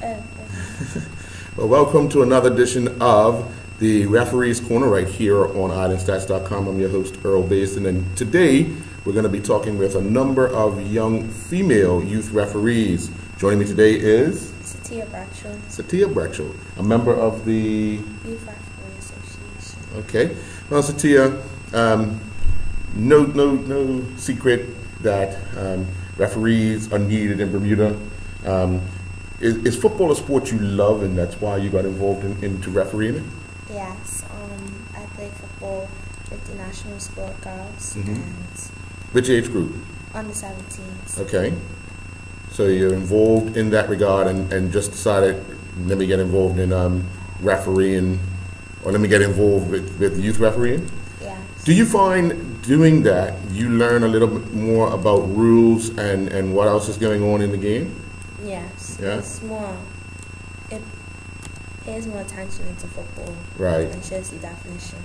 Okay. Well, welcome to another edition of the Referees Corner right here on IslandStats.com. I'm your host, Earl Basin, and today we're going to be talking with a number of young female youth referees. Joining me today is Satia Bradshaw, a member of the Youth Referee Association. Okay. Well, Satia, no secret that referees are needed in Bermuda. Is football a sport you love, and that's why you got involved into refereeing it? Yes, I play football with the national sport girls and Which age group? under 17s. Okay. So you're involved in that regard, and just decided, let me get involved in refereeing, or let me get involved with youth refereeing? Yes. Do you find doing that you learn a little bit more about rules and what else is going on in the game? Yes. Yeah? It pays more attention into football. Right. And shows the definition.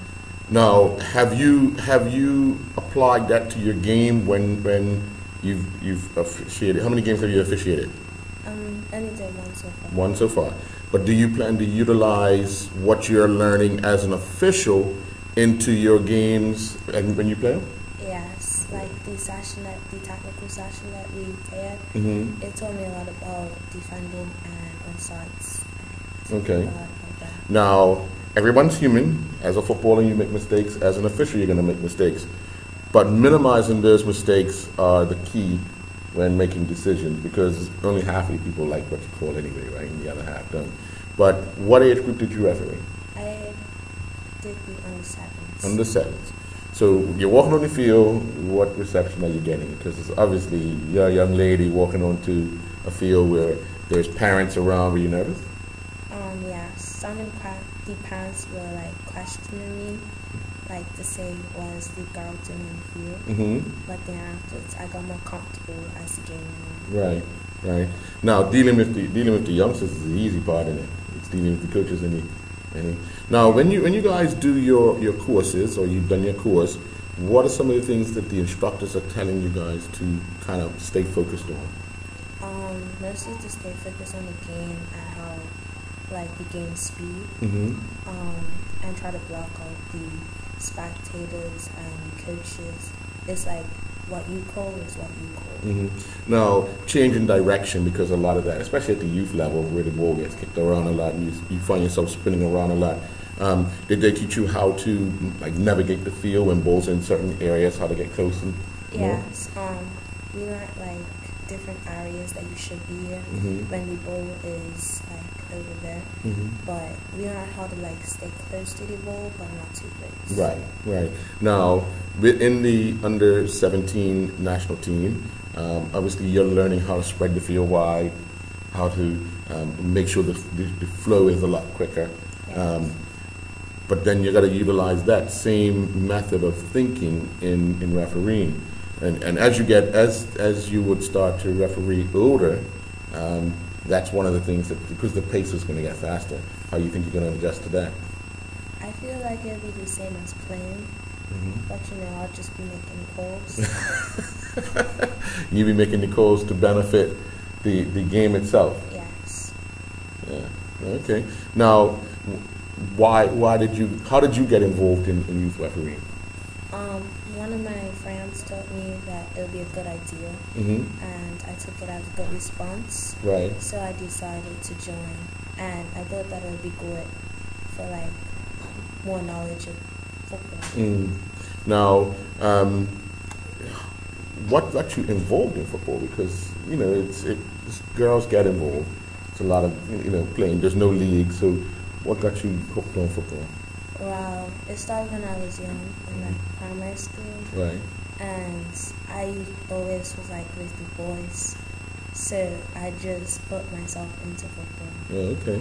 Now, have you applied that to your game when you've officiated? How many games have you officiated? Only did one so far. One so far. But do you plan to utilize what you're learning as an official into your games and when you play them? Yes, like the technical session that we had, it taught me a lot about defending and offsides. Okay. A lot about that. Now, everyone's human. As a footballer, you make mistakes. As an official, you're going to make mistakes. But minimizing those mistakes are the key when making decisions, because only half of the people like what you call anyway, right? And the other half don't. But what age group did you referee? I did the under sevens. Under sevens. So you're walking on the field, what reception are you getting? Because it's obviously you're a young lady walking onto a field where there's parents around. Were you nervous? Yes. Some of the parents were like questioning me, like to say, was the girl doing on the field? But then afterwards, I got more comfortable as the game went on. Right. Now dealing with the youngsters is the easy part in it. It's dealing with the coaches and now when you guys do your courses, or you've done your course, what are some of the things that the instructors are telling you guys to kind of stay focused on? Mostly to stay focused on the game and how, like, the game speed, and try to block out the spectators and the coaches. It's like what you call is what you call. Now, changing direction, because a lot of that, especially at the youth level where the ball gets kicked around a lot and you find yourself spinning around a lot. Did they teach you how to like navigate the field when balls in certain areas, how to get close and Yes. We learned like different areas that you should be in when the ball is like over there. But we learned how to like stay close to the ball but not too close. Right. Now, within the under 17 national team, obviously you're learning how to spread the field wide, how to make sure the flow is a lot quicker. Yes. But then you got to utilize that same method of thinking in refereeing. And as you would start to referee older, that's one of the things that, because the pace is going to get faster, how you think you're going to adjust to that? I feel like it'll be the same as playing, but I'll just be making calls. You'll be making the calls to benefit the game itself. Yes. Yeah. Okay. Now, how did you get involved in youth refereeing? One of my friends told me that it would be a good idea, and I took it as a good response. Right. So I decided to join, and I thought that it would be good for like more knowledge of football. Now, what got you involved in football? Because it's girls get involved. It's a lot of playing. There's no league, so what got you hooked on football? Well, it started when I was young, in like primary school. Right. And I always was like with the boys, so I just put myself into football. Oh, okay.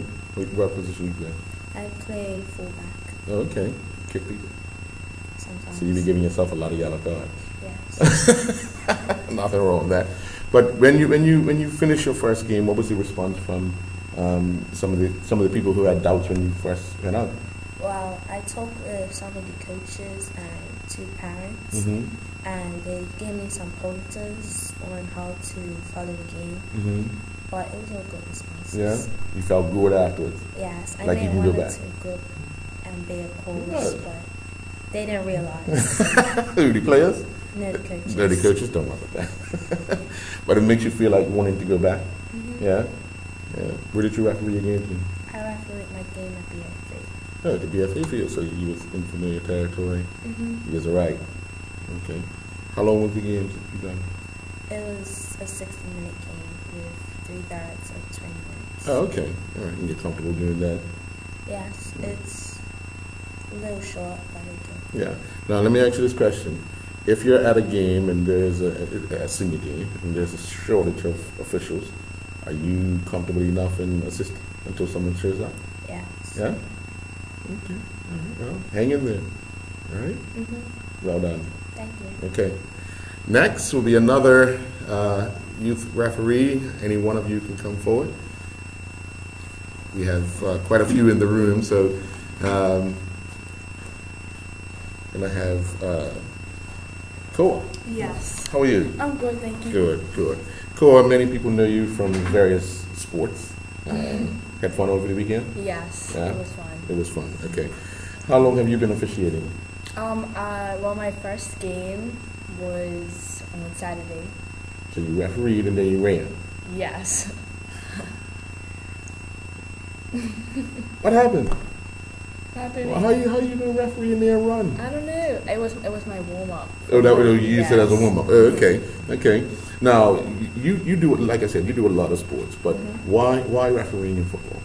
What position you play? I play fullback. Oh, okay. Kick people. Sometimes. So you be giving yourself a lot of yellow cards. Yes. Nothing wrong with that. But when you finish your first game, what was the response from some of the people who had doubts when you first went out? Well, I talked with some of the coaches and two parents, and they gave me some pointers on how to follow the game. but it was all good responses. Yeah, you felt good afterwards. Yes, I Like you may can go wanted back. to go and be a coach, Yeah. but they didn't realize. Who, the players? No, the coaches. No, the coaches don't want that. But it makes you feel like wanting to go back. Yeah. Yeah. Where did you referee your game team? I refereed my game at BFA. Oh, the BFA field. So you was in familiar territory. You was right. Okay. How long was the game that you done? It was a 60-minute game with 3 thirds of 20 minutes. Oh, okay. All right. And you're comfortable doing that? Yes, it's a little short, but okay. Yeah. Now let me ask you this question: if you're at a game and there's a senior game and there's a shortage of officials, are you comfortable enough in assist until someone shows up? Yes. Yeah. Okay. All right. Well, hang in there. All right. Well done. Thank you. Okay. Next will be another youth referee. Any one of you can come forward. We have quite a few in the room, so and I have Koa. Yes. How are you? I'm good, thank you. Good, good. Koa, many people know you from various sports. Had fun over the weekend? Yes, Yeah? it was fun. It was fun, okay. How long have you been officiating? Well, my first game was on Saturday. So you refereed and then you ran. Yes. What happened? Happened. Well, how you gonna referee and then run? I don't know. It was my warm up. Oh, you used it as a Yes. warm up. Oh, okay, okay. Now you do, like I said, you do a lot of sports, but why refereeing in football?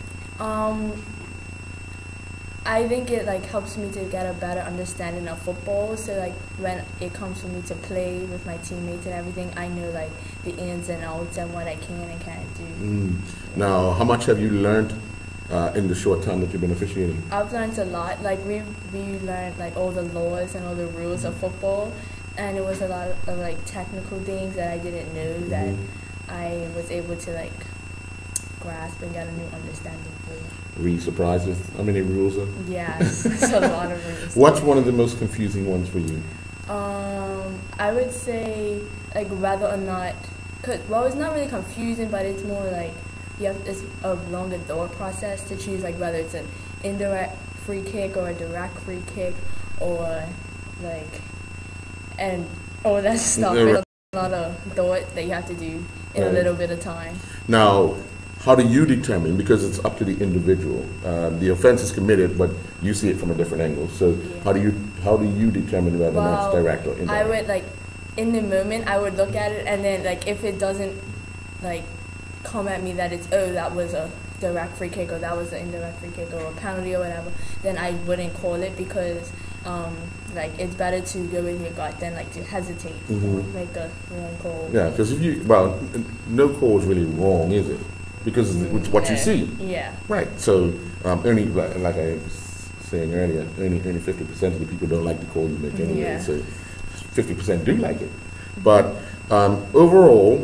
I think it like helps me to get a better understanding of football. So like when it comes for me to play with my teammates and everything, I know like the ins and outs and what I can and can't do. Now, how much have you learned in the short time that you've been officiating? I've learned a lot. Like we learned like all the laws and all the rules of football, and it was a lot of like technical things that I didn't know that I was able to like grasp and get a new understanding for. Were you surprised with how many rules are? Yes, it's a lot of rules. What's one of the most confusing ones for you? I would say like whether or not, well, it's not really confusing, but it's more like it's a longer thought process to choose like whether it's an indirect free kick or a direct free kick or like and all that stuff. It's a lot of thought that you have to do in a little bit of time. Now, how do you determine, because it's up to the individual, the offense is committed, but you see it from a different angle. So how do you determine whether or not it's direct or indirect? I would like in the moment I would look at it, and then like if it doesn't like come at me that it's that was a direct free kick or that was an indirect free kick or a penalty or whatever, then I wouldn't call it, because like it's better to go with your gut than like to hesitate or make a wrong call. Yeah, because no call is really wrong, is it? Because it's what you see. Yeah. Right. So only like I was saying earlier, only 50% of the people don't like the call you make anyway. Yeah. So 50% do like it. But overall,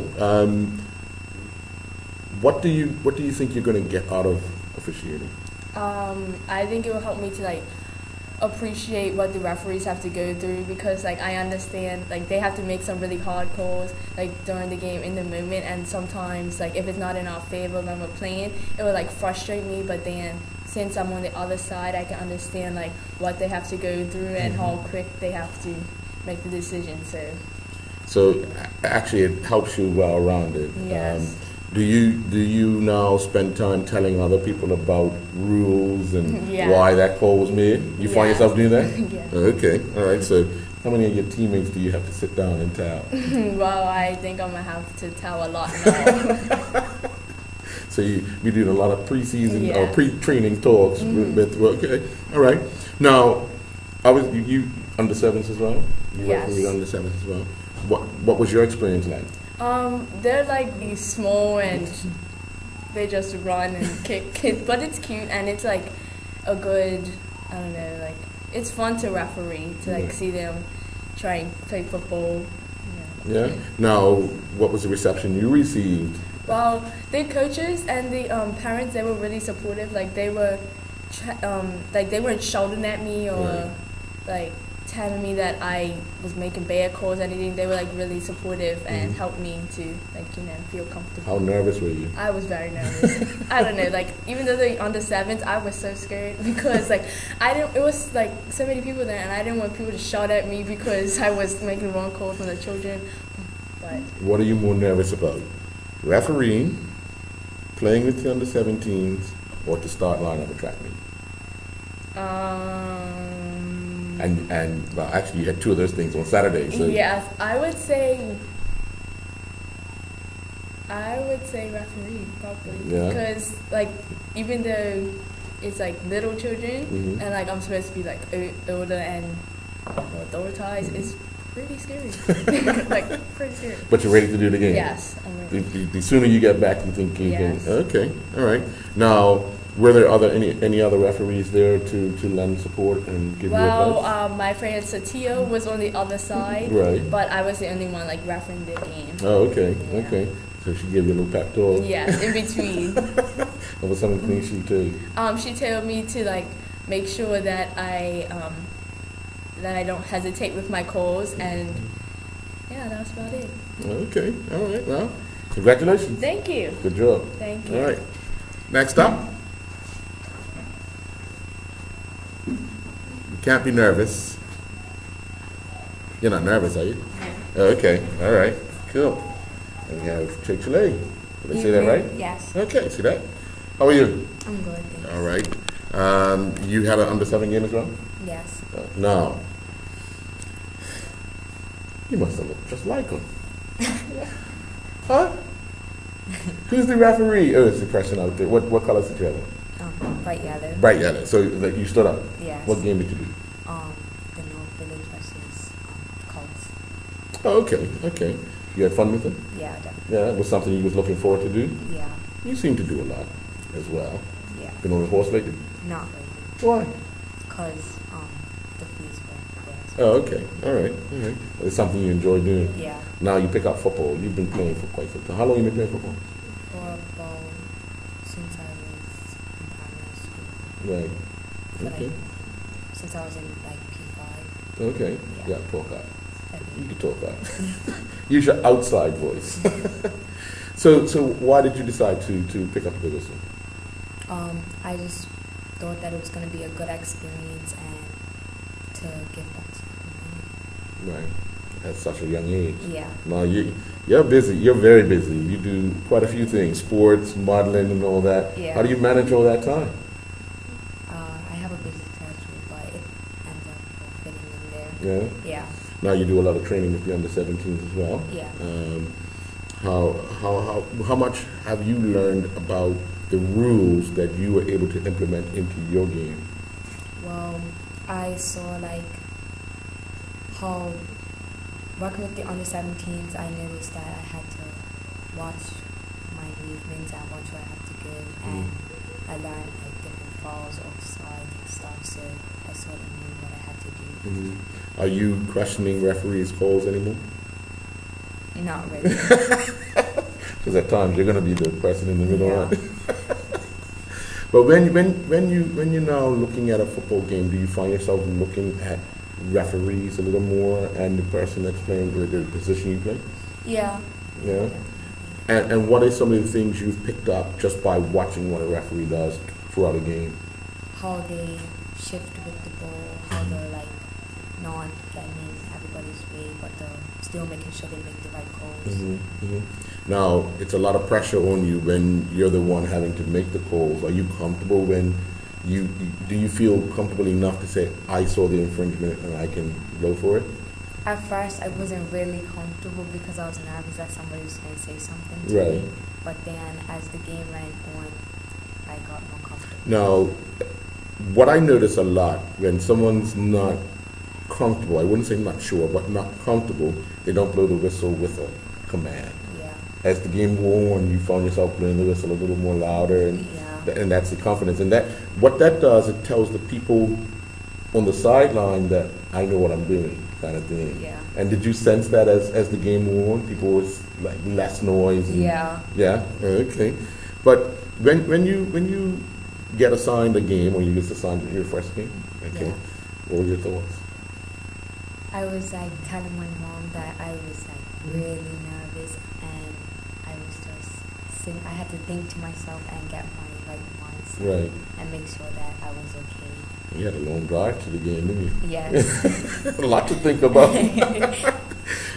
what do you think you're going to get out of officiating? I think it will help me to like appreciate what the referees have to go through, because like I understand like they have to make some really hard calls like during the game in the moment, and sometimes like if it's not in our favor when we're playing, it would like frustrate me, but then since I'm on the other side, I can understand like what they have to go through and how quick they have to make the decision. So actually it helps you well rounded. Yes. Do you now spend time telling other people about rules and why that call was made? You find yourself doing that? Yeah. Okay, all right. So how many of your teammates do you have to sit down and tell? Well, I think I'm gonna have to tell a lot now. So you doing a lot of preseason or pre-training talks with okay, all right. Now, you under sevens as well? You Yes. under sevens as well. What was your experience like? They're like these small and they just run and kick, but it's cute and it's like a good, I don't know, like it's fun to referee, to like see them try and play football. Yeah. Now, what was the reception you received? Well, the coaches and the parents, they were really supportive. Like they were, like they weren't shouting at me or like telling me that I was making bad calls or anything. They were like really supportive and helped me to like feel comfortable. How nervous were you? I was very nervous. I don't know, like even though they're under sevens, I was so scared because like I didn't. It was like so many people there, and I didn't want people to shout at me because I was making wrong calls on the children. But what are you more nervous about? Refereeing, playing with the under 17s, or to start line of a track meet? And well, actually, you had two of those things on Saturday. So yes, I would say referee probably. Yeah. Because like even though it's like little children and like I'm supposed to be like older and more authorized, it's pretty scary. Like pretty scary. But you're ready to do it again? Yes, I'm ready. The sooner you get back, you think you Yes. can. Okay, all right. Now, were there any other referees there to lend support and give you advice? Well, my friend Satio was on the other side, Right. but I was the only one like refereeing the game. Oh, okay, Yeah. okay. So she gave you a little pep talk. Yes, in between. What was some of the things she told you? She told me to like make sure that I don't hesitate with my calls, and yeah, that's about it. Okay, all right. Well, congratulations. Thank you. Good job. Thank you. All right. Next up. You can't be nervous. You're not nervous, are you? No. Okay, all right. Cool. And we have Chick-fil-A. Did I say that right? Yes. Okay, see that? How are you? I'm good, thanks. All right. You had an under 7 game as well? Yes. No. You must have looked just like him. Huh? Who's the referee? Oh, it's the person out there. What color is the trailer? Bright yellow. Bright yellow. So like, you stood up. Yes. What game did you do? The North Village versus Colts. Oh, okay, okay. You had fun with it? Yeah, definitely. Yeah, it was something you was looking forward to do? Yeah. You seem to do a lot as well. Yeah. Been on a horse lately? Not really. Why? Because the fees were there. Oh, okay. All right. All right. It's something you enjoy doing. Yeah. Now you pick up football. You've been playing for quite some time. How long have you been playing football? For about since I was in primary school. Right. So, Okay. like, since I was in like P5. Okay. Yeah. Yeah, talk out. I You think. can talk out. Use your outside voice. So why did you decide to pick up the whistle? I just thought that it was going to be a good experience and to give back to the community. Right. At such a young age. Yeah. No, you're busy. You're very busy. You do quite a few things, sports, modeling, and all that. Yeah. How do you manage all that time? I have a busy schedule, but it ends up fitting in there. Yeah. Yeah. Now you do a lot of training with the under 17s as well. Yeah. How much have you learned about the rules that you were able to implement into your game? Well, I saw like how working with the under 17s, I noticed that I had to watch my movements and watch where I have to go, and I learned like different falls, offside and stuff. So I sort of knew what I had to do. Mm-hmm. Are you questioning referees' calls anymore? Not really. Because at times you're going to be the person in the middle. Yeah. Right? But when you're now looking at a football game, do you find yourself looking at referees a little more and the person that's playing the position you play? Yeah. Yeah. And what are some of the things you've picked up just by watching what a referee does throughout a game? How they shift with the ball, how they're like not getting in everybody's way, but they're still making sure they make the right calls. Mm-hmm, mm-hmm. Now, it's a lot of pressure on you when you're the one having to make the calls. Are you comfortable when do you feel comfortable enough to say, I saw the infringement and I can go for it? At first, I wasn't really comfortable because I was nervous that somebody was going to say something to Right. me. But then, as the game went on, I got more comfortable. Now, what I notice a lot when someone's not comfortable, I wouldn't say not sure, but not comfortable, they don't blow the whistle with a command. Yeah. As the game wore on, you found yourself blowing the whistle a little more louder, and Yeah. and that's the confidence. And that what that does, it tells the people on the sideline that I know what I'm doing, kind of thing. Yeah. And did you sense that as the game wore on, people was like less noise? And, Yeah. Yeah. Okay. But when you get assigned a game, or you get assigned your first game, okay, Yeah. what were your thoughts? I was like telling my mom that I was like really nervous, and I was just I had to think to myself and get my right mindset Right. and make sure that I was okay. You had a long drive to the game, didn't you? Yes. A lot to think about.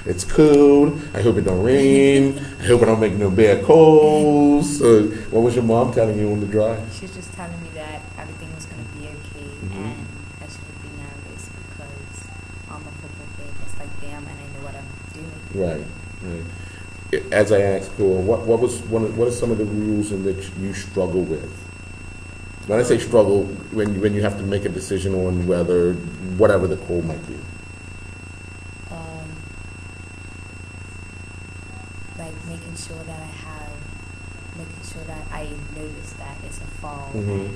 It's cold. I hope it don't rain. I hope I don't make no bad calls. So, what was your mom telling you on the drive? She was just telling me that everything was going to be okay, and I shouldn't be nervous because I'm a football player just like them, and I know what I'm doing. Right. Right. As I asked Cole, what are some of the rules in which you struggle with? When I say struggle, when you have to make a decision on whether whatever the call might be. Like making sure that I notice that it's a foul, Mm-hmm. and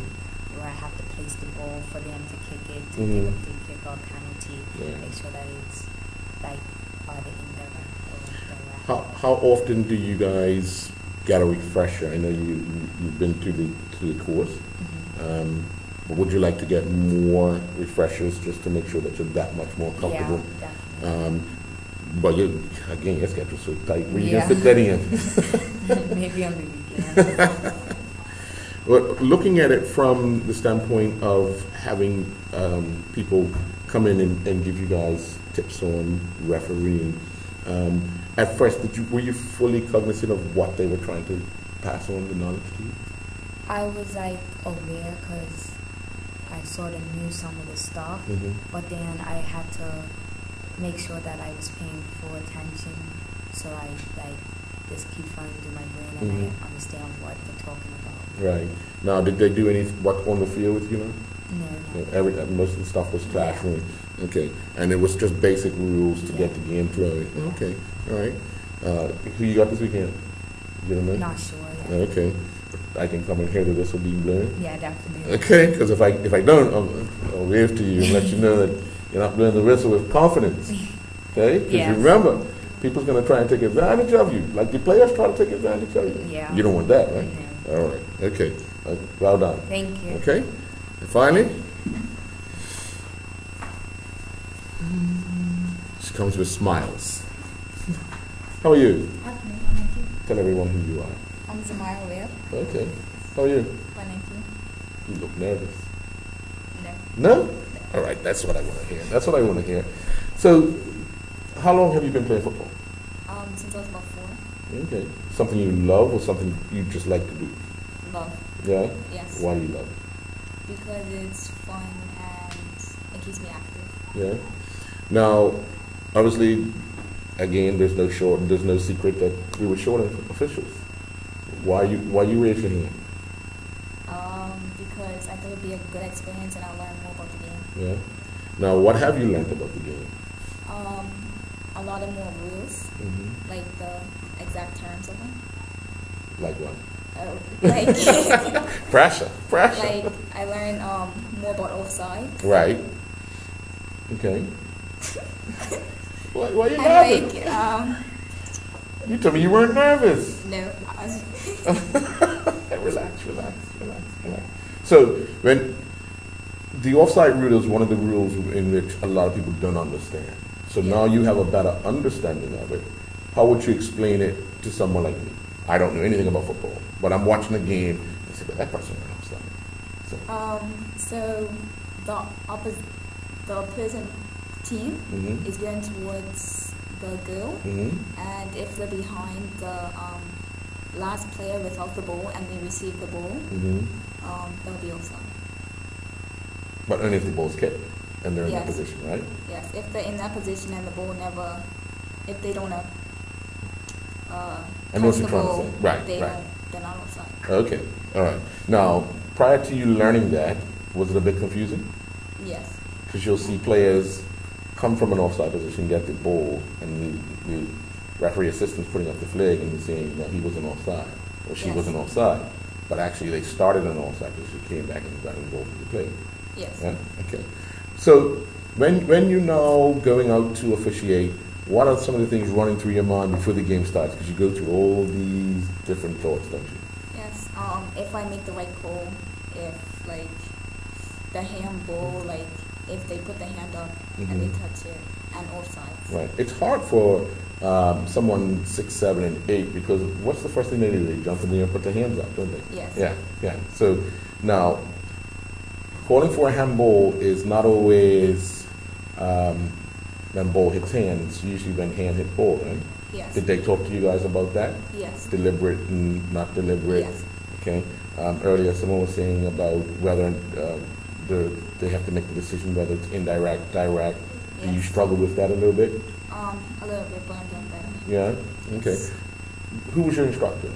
where I have to place the ball for them to kick it, to Mm-hmm. give a free kick or penalty. Yeah. Make sure that it's like either indirect or direct. How often do you guys get a refresher? I know you've been to the course. Mm-hmm. But would you like to get more refreshers just to make sure that you're that much more comfortable? Yeah, definitely. But again, your schedule's so tight. Where you Yeah. gonna fit that in? Maybe on the weekend. Well, looking at it from the standpoint of having people come in and give you guys tips on refereeing, at first, were you fully cognizant of what they were trying to pass on the knowledge to you? I was like aware because I sort of knew some of the stuff, Mm-hmm. but then I had to make sure that I was paying full attention, so I like just keep running through my brain and Mhm. I understand what they're talking about. Right. Now, did they do any work on the field with you now? No. Most of the stuff was classroom. Okay. And it was just basic rules to get the game thrown. Okay. All right. Who you got this weekend? You don't know? Not sure yet. Okay. I can come and hear that this will be blowing. Yeah, definitely. Okay. Because if I don't, I'll wave to you and let you know that you're not blowing the whistle with confidence. Okay? Because Yes. remember, people's going to try and take advantage of you. Like the players try to take advantage of you. Yeah. You don't want that, right? No. All right. Okay. Well done. Thank you. Okay. And finally, she comes with smiles. How are you? Tell everyone who you are. I'm Zamara Webb. Okay. How are you? Thank you. You look nervous. No. No? All right. That's what I want to hear. That's what I want to hear. So, how long have you been playing football? Since I was about 4. Okay. Something you love or something you just like to do? Love. Yeah? Yes. Why do you love it? Because it's fun and it keeps me active. Yeah. Now, obviously, again, there's no secret that we were short of officials. Why you raise your hand? Because I thought it would be a good experience and I'll learn more about the game. Yeah. Now, what have you learned about the game? A lot of more rules, Mm-hmm. like the exact terms of them. Like what? Like, Pressure. like I learned more about offside. Right. Okay. Why are you And laughing? like, You told me you weren't nervous. no, I was, Relax. So, when the offside rule is one of the rules in which a lot of people don't understand. So now you have a better understanding of it. How would you explain it to someone like me? I don't know anything about football, but I'm watching a game and say, but that person went offside. so the opposing team Mhm. is going towards the goal, and if they're behind the last player without the ball and they receive the ball, they'll be offside. But only if the ball's kicked and they're in that Yes. position, right? Yes, if they're in that position and the ball if they don't I know what touch you're the trying to ball, say. Right, they're right. not offside. Okay, all right. Now, prior to you learning that, was it a bit confusing? Yes. Because you'll see players come from an offside position, get the ball, and the referee assistant's putting up the flag and saying that he wasn't offside or she Yes. wasn't offside. But actually, they started an offside position, came back and got involved in the play. Yes. Yeah? Okay. So, when you're now going out to officiate, what are some of the things running through your mind before the game starts? Because you go through all these different thoughts, don't you? Yes. If I make the right call, if like the handball, like if they put their hand up and they touch it, and offsides. Right. It's hard for someone 6, 7, and 8 because what's the first thing they do? They jump in the air and put their hands up, don't they? Yes. Yeah, yeah. So now, calling for a handball is not always when ball hits hand. It's usually when hand hit ball, right? Yes. Did they talk to you guys about that? Yes. Deliberate and not deliberate? Yes. Okay. Earlier, someone was saying about whether they have to make the decision whether it's indirect, direct. Yes. Do you struggle with that a little bit? A little bit, but I'm getting better. Yeah. Okay. Yes. Who was your instructor?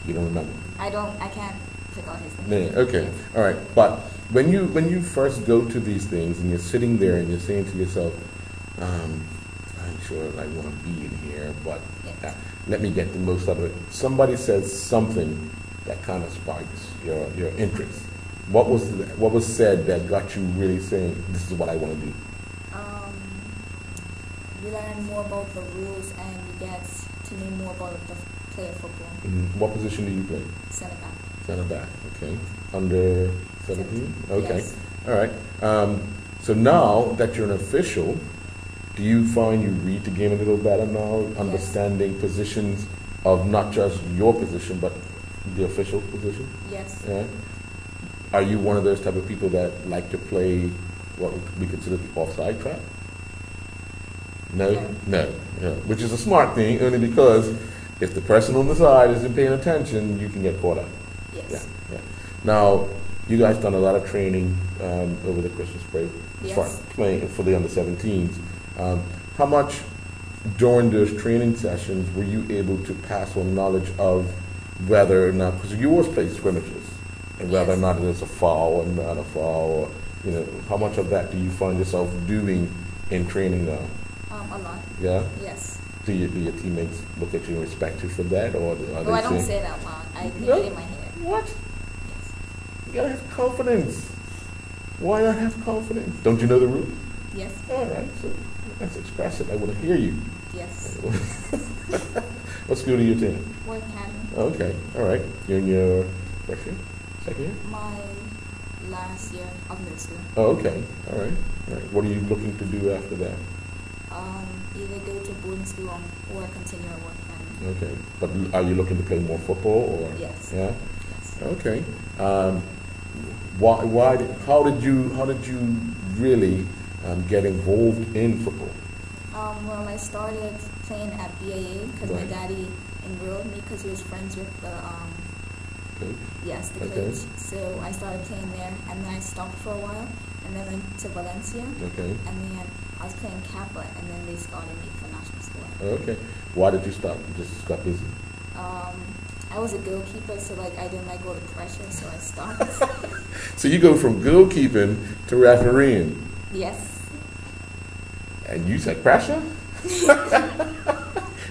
You don't remember? I can't pick out his name. Yeah, okay. All right. But when you first go to these things and you're sitting there and you're saying to yourself, I'm sure I want to be in here, but Yes. let me get the most out of it. Somebody says something that kind of sparks your interest. What was said that got you really saying, this is what I want to do? You learn more about the rules and you get to know more about the play of football. What position do you play? Center back. Center back, okay. Under 17? Okay. Yes. All right. So now that you're an official, do you find you read the game a little better now, understanding positions of not just your position, but the official position? Yes. Yeah. Are you one of those type of people that like to play what we consider the offside trap? No? No. Yeah. Which is a smart thing, only because if the person on the side isn't paying attention, you can get caught up. Yes. Yeah. Yeah. Now, you guys done a lot of training over the Christmas break as far as playing for the under-17s. How much during those training sessions were you able to pass on knowledge of whether or not, because you always play scrimmages, and whether or not it's a foul or not a foul, or, how much of that do you find yourself doing in training now? A lot. Yeah? Yes. Do your teammates look at you and respect you for that, or are they I don't saying, say it out loud. I think No? it in my head. what? Yes. You gotta have confidence. Why not have confidence? Don't you know the rules? Yes. All right, so let's express it. I want to hear you. Yes. What school do you attend? Work academy. Okay, all right. You're in your first year? Second year? My last year of middle school. Oh, okay. All right. All right. What are you looking to do after that? Either go to boarding school or continue at work academy. Okay. But are you looking to play more football or? Yes. Yeah. Yes. Okay. How did you really get involved in football? Well, I started playing at BAA because my Right. daddy enrolled me because he was friends with the Coach? the Okay. coach. So I started playing there, and then I stopped for a while, and then went to Valencia, Okay. and then I was playing Kappa, and then they scouted me for national squad. Okay. Why did you stop? You just got busy. I was a goalkeeper, so I didn't like all the pressure, so I stopped. So you go from goalkeeping to refereeing, Yes. and you said pressure?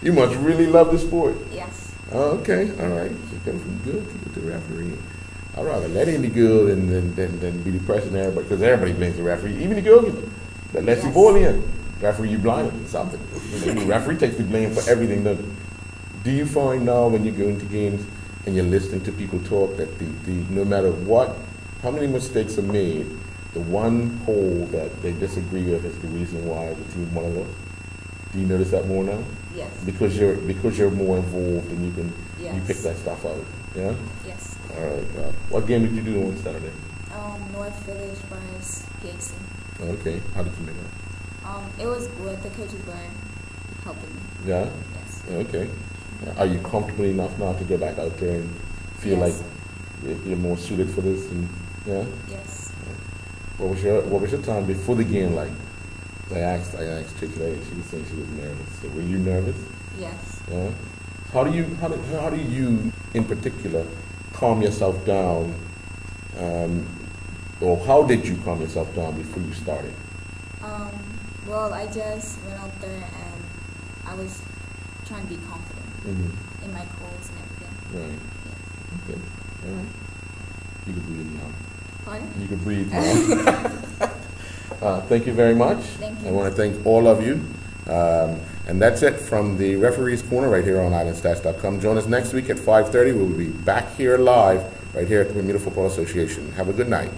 You must really love the sport. Yes. Oh, okay, all right. So you go from goalkeeper to refereeing. I'd rather let in the good than be the person there, because everybody blames the referee, even the goalkeeper. But let's Yes. ball in. Referee, you blinded or something. The referee takes the blame for everything. Do you find now when you go into games and you're listening to people talk that the no matter what, how many mistakes are made, the one call that they disagree with is the reason why the team won or lost? Do you notice that more now? Yes. Because you're more involved and you Yes. pick that stuff out. Yeah. Yes. All right. What game did you do on Saturday? North Village versus PHC. Okay. How did you make it? It was good. The coaches were helping me. Yeah. Yes. Okay. Are you comfortable enough now to go back out there and feel Yes. like you're more suited for this? And yeah. Yes. What was your time before the game like? I asked Chick today, and she was saying she was nervous. So were you nervous? Yes. Yeah. How do you in particular calm yourself down, or how did you calm yourself down before you started? Well, I just went out there and I was trying to be confident in my calls and everything. Right. Yes. Okay. All right. You can breathe now. Pardon? You can breathe now. Thank you very much. Thank you. I want to thank all of you. And that's it from the Referee's Corner right here on islandstats.com. Join us next week at 5:30. We'll be back here live right here at the Bermuda Football Association. Have a good night.